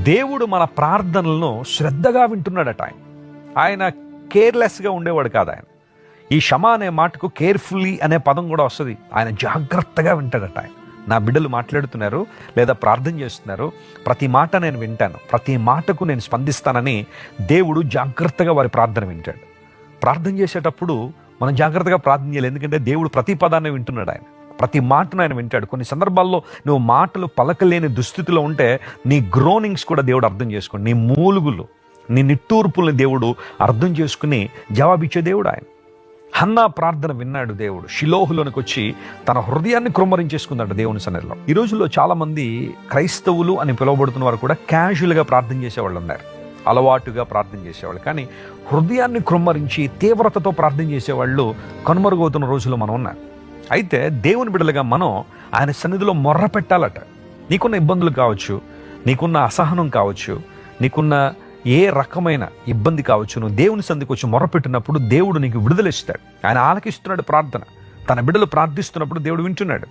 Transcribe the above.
దేవుడు మన ప్రార్థనలను శ్రద్ధగా వింటున్నాడట. ఆయన కేర్లెస్గా ఉండేవాడు కాదు. ఆయన ఈ క్షమ అనే మాటకు కేర్ఫుల్లీ అనే పదం కూడా వస్తుంది. ఆయన జాగ్రత్తగా వింటాడట. ఆయన నా బిడ్డలు మాట్లాడుతున్నారు లేదా ప్రార్థన చేస్తున్నారు, ప్రతి మాట నేను వింటాను, ప్రతి మాటకు నేను స్పందిస్తానని దేవుడు జాగ్రత్తగా వారి ప్రార్థన వింటాడు. ప్రార్థన చేసేటప్పుడు మనం జాగ్రత్తగా ప్రార్థన చేయాలి. ఎందుకంటే దేవుడు ప్రతి పదాన్ని వింటున్నాడు. ఆయన ప్రతి మాటను ఆయన వింటాడు. కొన్ని సందర్భాల్లో నువ్వు మాటలు పలకలేని దుస్థితిలో ఉంటే నీ గ్రోనింగ్స్ కూడా దేవుడు అర్థం చేసుకోండి. నీ మూలుగులు, నీ నిట్టూర్పుల్ని దేవుడు అర్థం చేసుకుని జవాబిచ్చే దేవుడు ఆయన. హన్నా ప్రార్థన విన్నాడు దేవుడు. షిలోహులోనికి వచ్చి తన హృదయాన్ని కృమ్మరించేసుకున్నాడు దేవుని సన్నిధిలో. ఈ రోజుల్లో చాలామంది క్రైస్తవులు అని పిలువబడుతున్న వారు కూడా క్యాజువల్గా ప్రార్థన చేసేవాళ్ళు ఉన్నారు, అలవాటుగా ప్రార్థన చేసేవాళ్ళు. కానీ హృదయాన్ని కృమ్మరించి తీవ్రతతో ప్రార్థన చేసేవాళ్ళు కనుమరుగవుతున్న రోజుల్లో మనం ఉన్నాం. అయితే దేవుని బిడ్డలుగా మనం ఆయన సన్నిధిలో మొర్ర పెట్టాలట. నీకున్న ఇబ్బందులు కావచ్చు, నీకున్న అసహనం కావచ్చు, నీకున్న ఏ రకమైన ఇబ్బంది కావచ్చు, నువ్వు దేవుని సన్నిధికి వచ్చి మొర్రపెట్టినప్పుడు దేవుడు నీకు విడుదల ఇస్తాడు. ఆయన ఆలకిస్తున్నాడు ప్రార్థన. తన బిడ్డలు ప్రార్థిస్తున్నప్పుడు దేవుడు వింటున్నాడు.